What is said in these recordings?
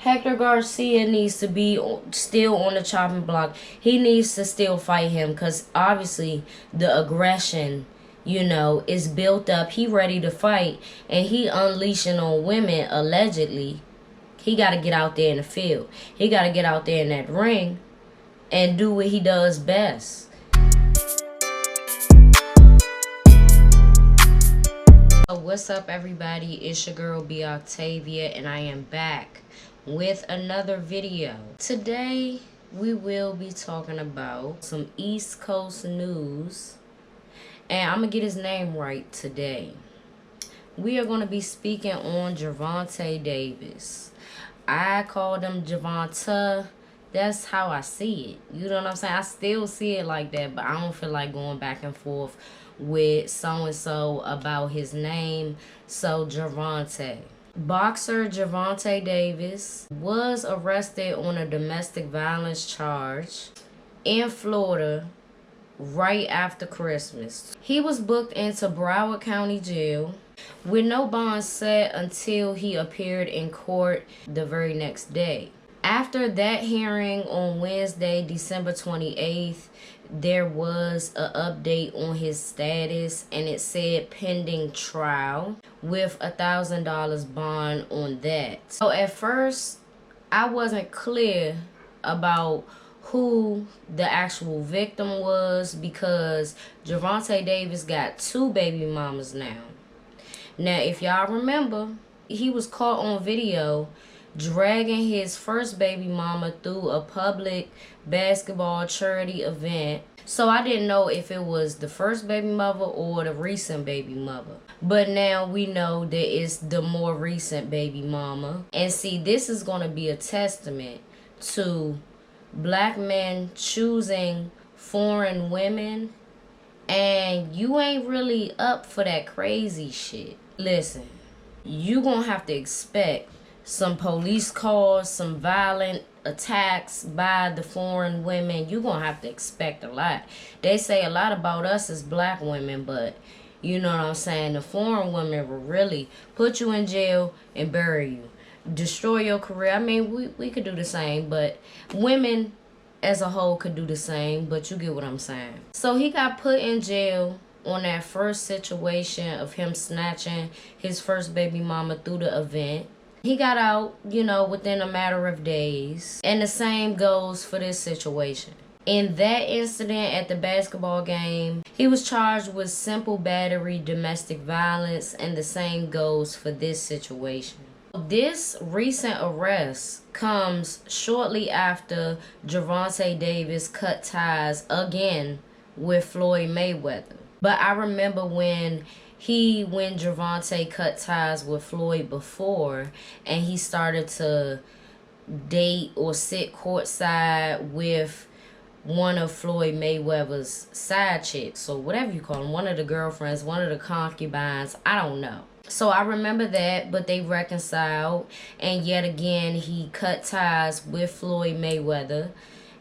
Hector Garcia needs to be still on the chopping block. He needs to still fight him because obviously the aggression, is built up. He ready to fight and he unleashing on women allegedly. He got to get out there in the field. He got to get out there in that ring and do what he does best. What's up, everybody? It's your girl B Octavia and I am back with another video. Today we will be talking about some East Coast news, and I'm gonna get his name right today. We are going to be speaking on Gervonta Davis. I called him Gervonta. That's how I see it. You know what I'm saying? I still see it like that, but I don't feel like going back and forth with so-and-so about his name. So Gervonta. Boxer Gervonta Davis was arrested on a domestic violence charge in Florida right after Christmas. He was booked into Broward County Jail with no bond set until he appeared in court the very next day. After that hearing on Wednesday, December 28th, there was an update on his status, and it said pending trial with $1,000 bond on that. So at first, I wasn't clear about who the actual victim was because Gervonta Davis got 2 baby mamas now. Now, if y'all remember, he was caught on video dragging his first baby mama through a public basketball charity event. So I didn't know if it was the first baby mother or the recent baby mother. But now we know that it's the more recent baby mama. And see, this is going to be a testament to black men choosing foreign women, and you ain't really up for that crazy shit. Listen, you gonna have to expect some police calls, some violent attacks by the foreign women. You gonna have to expect a lot. They say a lot about us as black women, but you know what I'm saying, the foreign women will really put you in jail and bury you, destroy your career. I mean, we could do the same, but women as a whole could do the same, but you get what I'm saying. So he got put in jail on that first situation of him snatching his first baby mama through the event. He got out, within a matter of days. And the same goes for this situation. In that incident at the basketball game, he was charged with simple battery, domestic violence, and the same goes for this situation. This recent arrest comes shortly after Gervonta Davis cut ties again with Floyd Mayweather. But I remember when Gervonta cut ties with Floyd before, and he started to date or sit courtside with one of Floyd Mayweather's side chicks, or whatever you call them, one of the girlfriends, one of the concubines, I don't know. So I remember that, but they reconciled, and yet again he cut ties with Floyd Mayweather,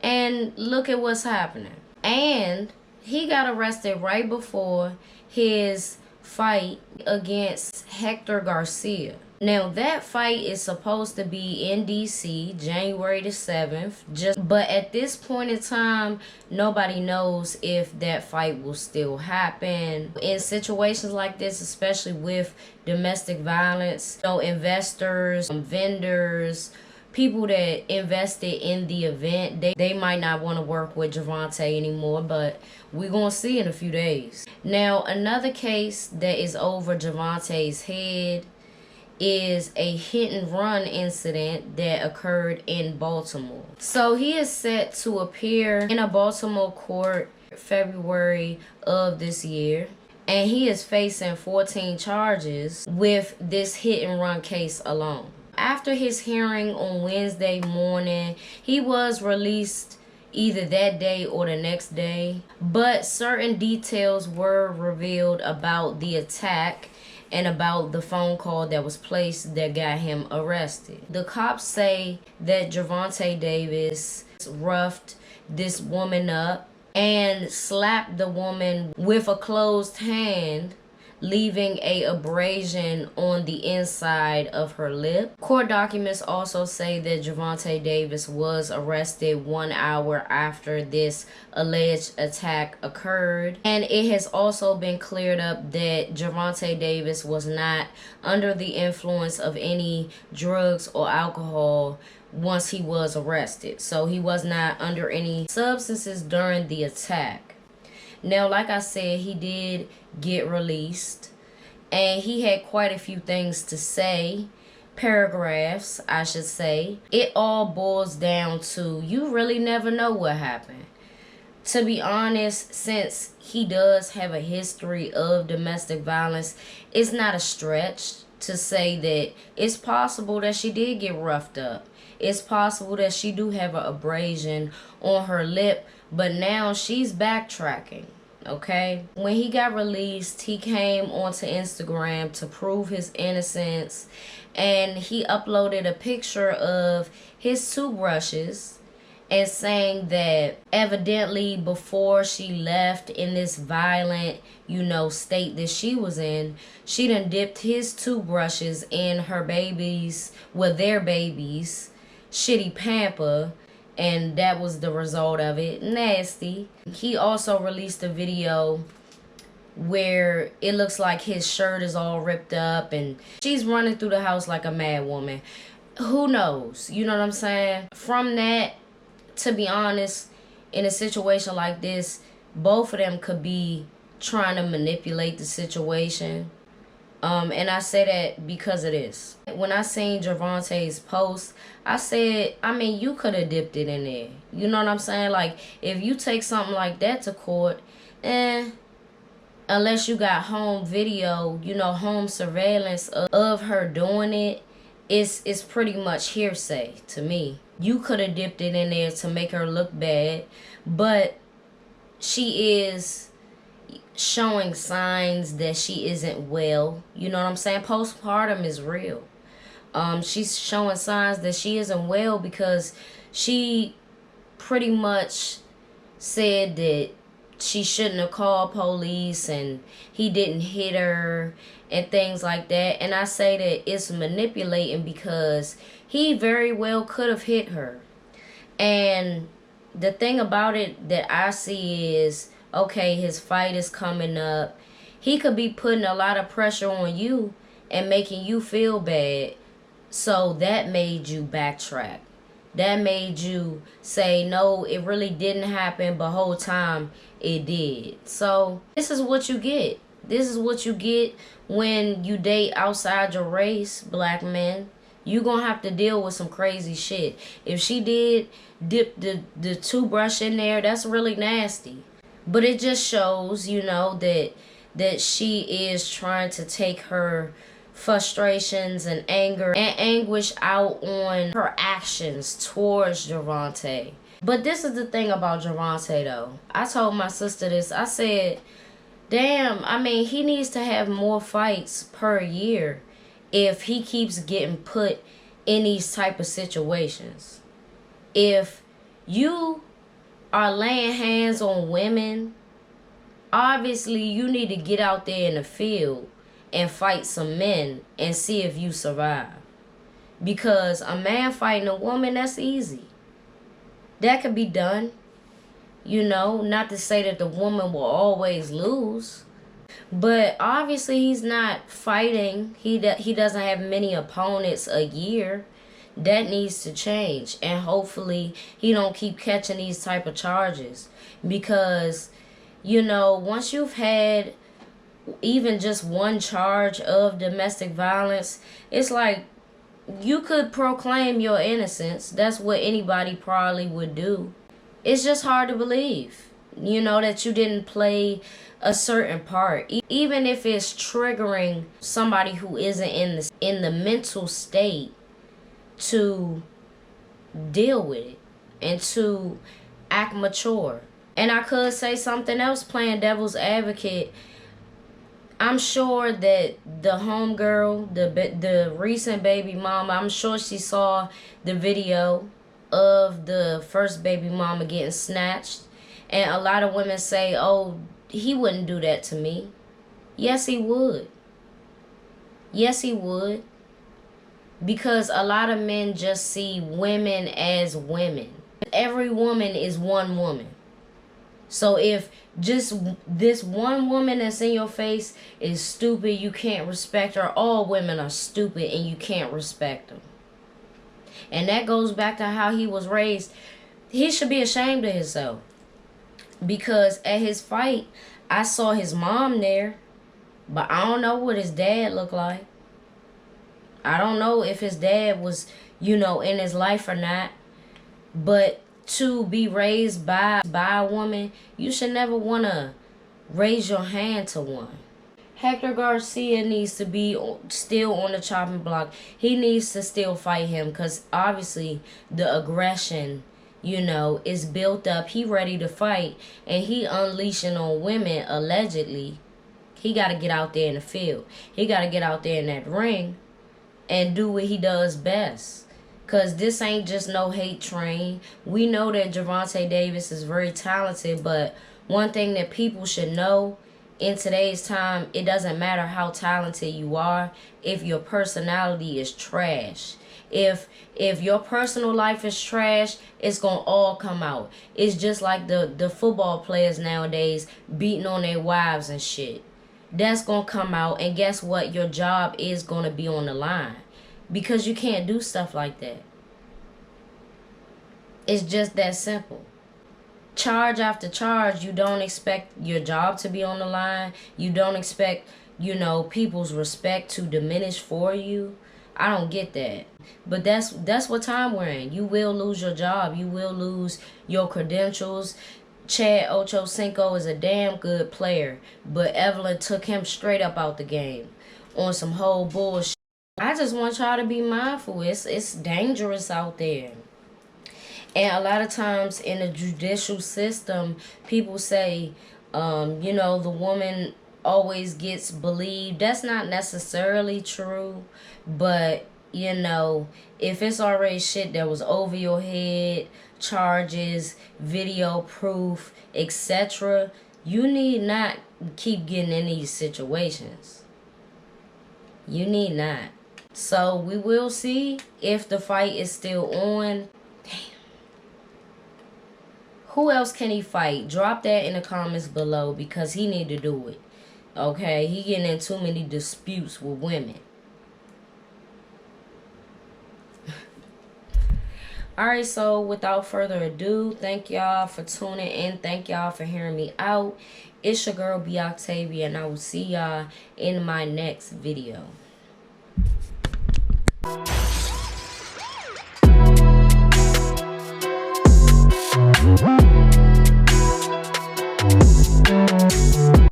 and look at what's happening. And he got arrested right before his fight against Hector Garcia. Now that fight is supposed to be in DC January the 7th, but at this point in time nobody knows if that fight will still happen. In situations like this, especially with domestic violence, investors, vendors, people that invested in the event, they might not want to work with Gervonta anymore, but we're going to see in a few days. Now, another case that is over Gervonta's head is a hit and run incident that occurred in Baltimore. So he is set to appear in a Baltimore court February of this year, and he is facing 14 charges with this hit and run case alone. After his hearing on Wednesday morning, he was released either that day or the next day, but certain details were revealed about the attack and about the phone call that was placed that got him arrested. The cops say that Gervonta Davis roughed this woman up and slapped the woman with a closed hand leaving a abrasion on the inside of her lip. Court documents also say that Gervonta Davis was arrested 1 hour after this alleged attack occurred. And it has also been cleared up that Gervonta Davis was not under the influence of any drugs or alcohol once he was arrested. So he was not under any substances during the attack. Now, like I said, he did get released, and he had quite a few things to say, paragraphs, I should say. It all boils down to, you really never know what happened. To be honest, since he does have a history of domestic violence, it's not a stretch to say that it's possible that she did get roughed up. It's possible that she do have an abrasion on her lip, but now she's backtracking, okay? When he got released, he came onto Instagram to prove his innocence, and he uploaded a picture of his toothbrushes and saying that evidently before she left in this violent, state that she was in, she done dipped his toothbrushes in her babies, their babies, shitty pamper, and that was the result of it. Nasty. He also released a video where it looks like his shirt is all ripped up and she's running through the house like a mad woman. Who knows? You know what I'm saying? From that, to be honest, in a situation like this, both of them could be trying to manipulate the situation. And I say that because of this. When I seen Gervonta's post, I said, you could have dipped it in there. You know what I'm saying? Like, if you take something like that to court, unless you got home video, home surveillance of her doing it, it's pretty much hearsay to me. You could have dipped it in there to make her look bad, but she is showing signs that she isn't well. You know what I'm saying? Postpartum is real. She's showing signs that she isn't well because she pretty much said that she shouldn't have called police and he didn't hit her and things like that. And I say that it's manipulating because he very well could have hit her. And the thing about it that I see is, okay, his fight is coming up. He could be putting a lot of pressure on you and making you feel bad. So that made you backtrack. That made you say, no, it really didn't happen, but whole time it did. So this is what you get. This is what you get when you date outside your race, black men. You're going to have to deal with some crazy shit. If she did dip the toothbrush in there, that's really nasty. But it just shows, that she is trying to take her frustrations and anger and anguish out on her actions towards Gervonta. But this is the thing about Gervonta, though. I told my sister this. I said, damn, he needs to have more fights per year if he keeps getting put in these type of situations. If you are laying hands on women, obviously you need to get out there in the field and fight some men and see if you survive. Because a man fighting a woman, that's easy. That could be done. Not to say that the woman will always lose. But obviously he's not fighting. He doesn't have many opponents a year. That needs to change. And hopefully he don't keep catching these type of charges. Because, once you've had even just one charge of domestic violence, it's like you could proclaim your innocence. That's what anybody probably would do. It's just hard to believe, that you didn't play a certain part. Even if it's triggering somebody who isn't in the mental state to deal with it and to act mature. And I could say something else, playing devil's advocate. I'm sure that the homegirl, the recent baby mama, I'm sure she saw the video of the first baby mama getting snatched. And a lot of women say, oh, he wouldn't do that to me. Yes, he would. Yes, he would. Because a lot of men just see women as women. Every woman is one woman. So if just this one woman that's in your face is stupid, you can't respect her. All women are stupid and you can't respect them. And that goes back to how he was raised. He should be ashamed of himself. Because at his fight, I saw his mom there. But I don't know what his dad looked like. I don't know if his dad was, in his life or not. But to be raised by a woman, you should never want to raise your hand to one. Hector Garcia needs to be still on the chopping block. He needs to still fight him because obviously the aggression, is built up. He ready to fight and he unleashing on women allegedly. He got to get out there in the field. He got to get out there in that ring and do what he does best. Because this ain't just no hate train. We know that Gervonta Davis is very talented, but one thing that people should know in today's time, it doesn't matter how talented you are if your personality is trash. If your personal life is trash, it's going to all come out. It's just like the football players nowadays beating on their wives and shit. That's going to come out, and guess what? Your job is going to be on the line. Because you can't do stuff like that. It's just that simple. Charge after charge, you don't expect your job to be on the line. You don't expect, people's respect to diminish for you. I don't get that. But that's what time we're in. You will lose your job. You will lose your credentials. Chad Ochocinco is a damn good player. But Evelyn took him straight up out the game on some whole bullshit. I just want y'all to be mindful. It's dangerous out there. And a lot of times in the judicial system, people say, the woman always gets believed. That's not necessarily true. But, if it's already shit that was over your head, charges, video proof, etc., you need not keep getting in these situations. You need not. So we will see if the fight is still on. Damn. Who else can he fight? Drop that in the comments below because he need to do it. Okay? He getting in too many disputes with women. Alright, so without further ado, thank y'all for tuning in. Thank y'all for hearing me out. It's your girl, B. Octavia, and I will see y'all in my next video.